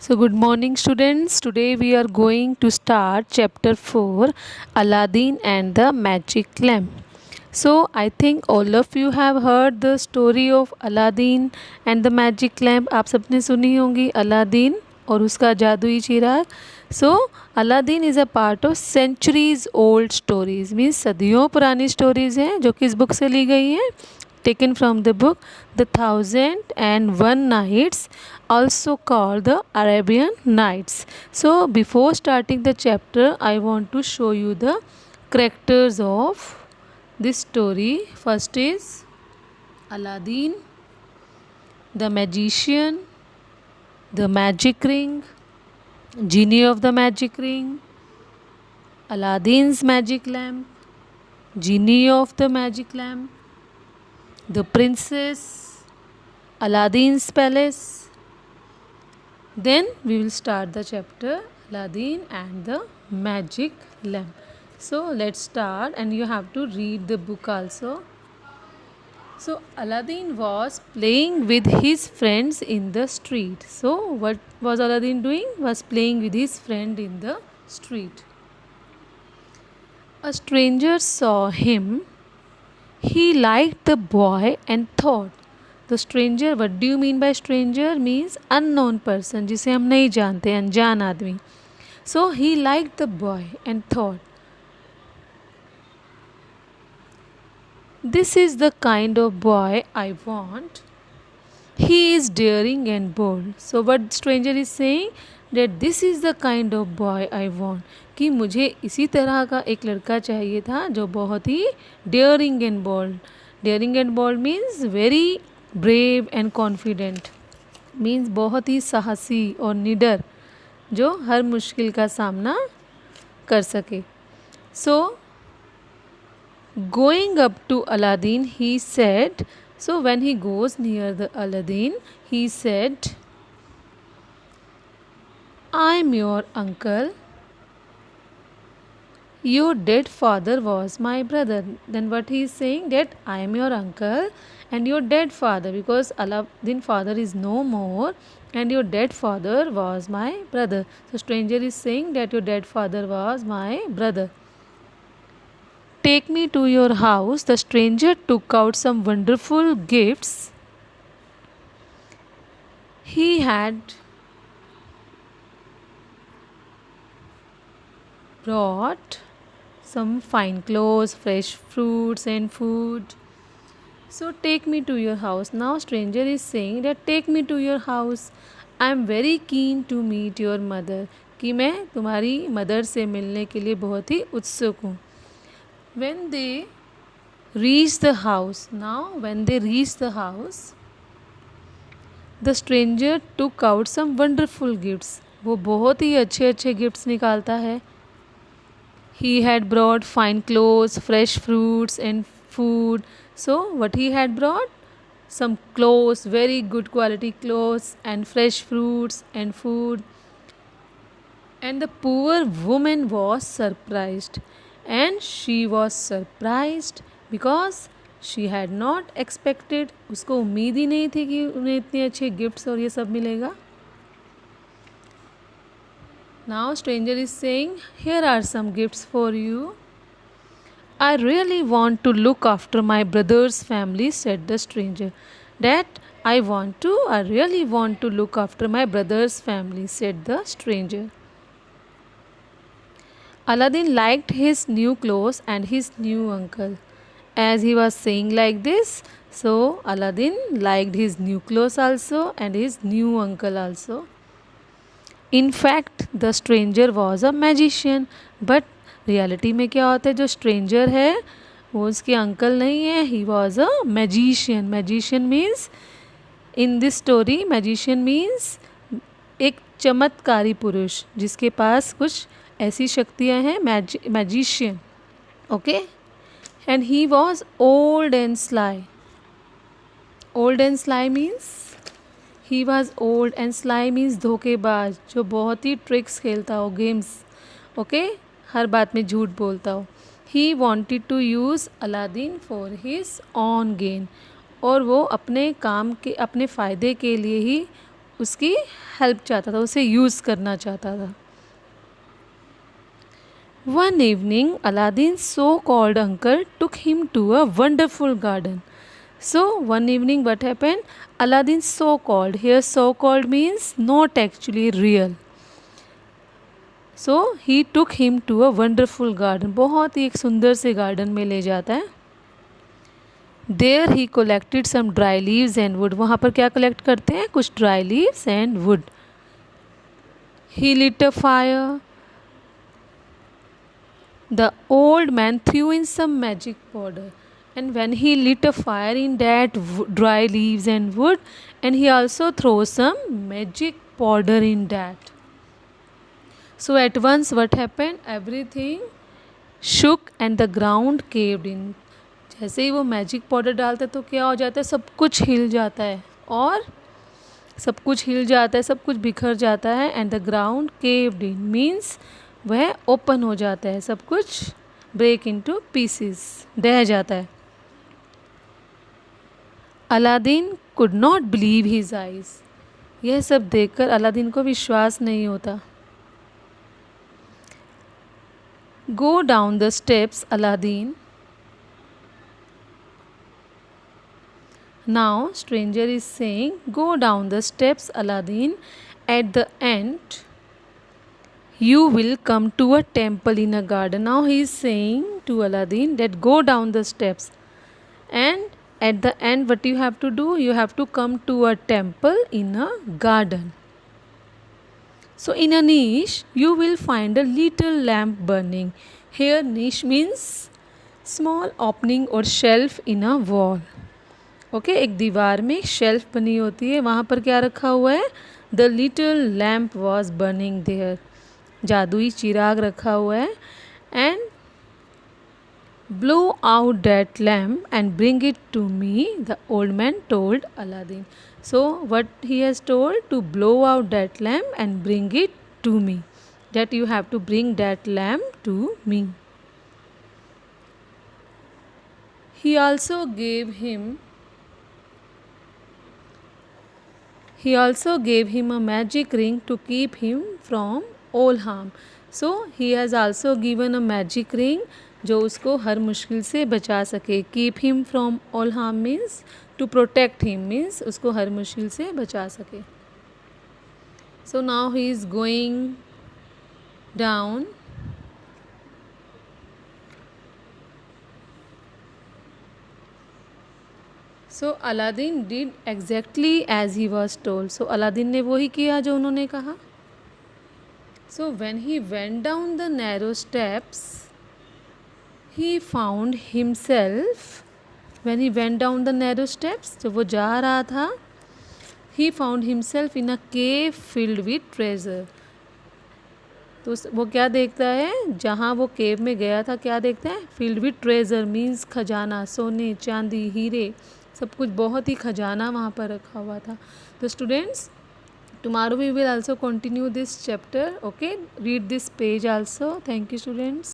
So, good morning, students. Today we are going to start chapter 4, Aladdin and the Magic Lamp. So, I think all of you have heard the story of Aladdin and the Magic Lamp. आप सबने सुनी होंगी Aladdin और उसका जादुई चिराग. So, Aladdin is a part of centuries old stories. Means सदियों पुरानी stories हैं जो किस बुक से ली गई हैं, taken from the book The Thousand and One Nights, also called the Arabian Nights. So, before starting the chapter, I want to show you the characters of this story. First is Aladdin, the magician, the magic ring, genie of the magic ring, Aladdin's magic lamp, genie of the magic lamp, the princess, Aladdin's palace. Then we will start the chapter Aladdin and the magic lamp. So let's start, and you have to read the book also. So Aladdin was playing with his friends in the street. So what was Aladdin doing? Was playing with his friend in the street. A stranger saw him. He liked the boy and thought, the stranger, what do you mean by stranger? Means unknown person, जिसे हम नहीं जानते, अनजान आदमी. So he liked the boy and thought, this is the kind of boy I want. He is daring and bold. So what stranger is saying, that this is the kind of boy I want. कि मुझे इसी तरह का एक लड़का चाहिए था जो बहुत ही daring and bold. Daring and bold means very brave and confident. Means बहुत ही साहसी और निडर, जो हर मुश्किल का सामना कर सके. So going up to Aladdin, he said, so when he goes near the Aladdin, he said, I am your uncle. Your dead father was my brother. Then what he is saying, that I am your uncle and your dead father, because Aladdin father is no more and your dead father was my brother. So stranger is saying that your dead father was my brother. Take me to your house. The stranger took out some wonderful gifts. He had brought some fine clothes, fresh fruits and food. So take me to your house. Now stranger is saying that take me to your house. I am very keen to meet your mother. कि मैं तुम्हारी mother से मिलने के लिए बहुत ही उत्सुक हूँ. When they reached the house, the stranger took out some wonderful gifts. वो बहुत ही अच्छे अच्छे गिफ्ट्स निकालता है. He had brought fine clothes, fresh fruits and food. So what he had brought? Some clothes, very good quality clothes, and fresh fruits and food. And the poor woman was surprised. And she was surprised because she had not expected. उसको उम्मीद ही नहीं थी कि उन्हें इतने अच्छे gifts और ये सब मिलेगा. Now stranger is saying, here are some gifts for you. I really want to look after my brother's family, said the stranger. That I really want to look after my brother's family, said the stranger. Aladdin liked his new clothes and his new uncle. As he was saying like this, so Aladdin liked his new clothes also and his new uncle also. In fact, the stranger was a magician. But reality में क्या होता है, जो stranger है वो उसके uncle नहीं है. He was a magician. Magician means in this story, magician means एक चमत्कारी पुरुष जिसके पास कुछ ऐसी शक्तियाँ हैं. Magician. Okay. And he was old and sly. Old and sly means he was old and sly means धोखेबाज, जो बहुत ही ट्रिक्स खेलता हो, गेम्स. ओके. हर बात में झूठ बोलता हो. He wanted to use Aladdin for his own gain. और वो अपने काम के, अपने फ़ायदे के लिए ही उसकी हेल्प चाहता था, उसे यूज़ करना चाहता था. One evening, Aladdin's so-called uncle took him to a wonderful garden. So, one evening, what happened? Aladdin's so-called. Here, so-called means not actually real. So, he took him to a wonderful garden. बहुत ही एक सुंदर से garden में ले जाता है. There he collected some dry leaves and wood. वहाँ पर क्या कलेक्ट करते हैं? कुछ dry leaves and wood. He lit a fire. The old man threw in some magic powder, and when he lit a fire in that dry leaves and wood, and he also threw some magic powder in that. So at once what happened? Everything shook and the ground caved in. जैसे ही वो magic powder डालता है तो क्या हो जाता है? सब कुछ हिल जाता है और सब कुछ हिल जाता है, सब कुछ बिखर जाता है. And the ground caved in means वह ओपन हो जाता है, सब कुछ ब्रेक इनटू पीसेस, ढह जाता है. Aladdin could not believe his eyes. यह सब देखकर अलादीन को विश्वास नहीं होता. Go down the steps Aladdin. Now stranger is saying, go down the steps Aladdin. At the end you will come to a temple in a garden. Now he is saying to Aladdin that go down the steps, and at the end what you have to do? You have to come to a temple in a garden. So in a niche you will find a little lamp burning. Here niche means small opening or shelf in a wall. Okay एक दीवार में एक shelf बनी होती है, वहाँ पर क्या रखा हुआ है? The little lamp was burning there. जादुई चिराग रखा हुआ है. And blow out that lamp and bring it to me, the old man told Aladdin. So what he has told? To blow out that lamp and bring it to me. That you have to bring that lamp to me. He also gave him a magic ring to keep him from all harm. So he has also given a magic ring जो उसको हर मुश्किल से बचा सके. Keep him from all harm means to protect him, means उसको हर मुश्किल से बचा सके. So now he is going down. So Aladdin did exactly as he was told. So Aladdin ने वही किया जो उन्होंने कहा. So when he went down the narrow steps he found himself. When he went down the narrow steps, जब वो जा रहा था, he found himself in a cave filled with treasure. तो वो क्या देखता है? जहाँ वो केव में गया था क्या देखता है? फिल्ड विथ ट्रेजर मीन्स खजाना, सोने चांदी हीरे, सब कुछ बहुत ही खजाना वहाँ पर रखा हुआ था. तो students, tomorrow we will also continue this chapter. Okay, read this page also. Thank you students.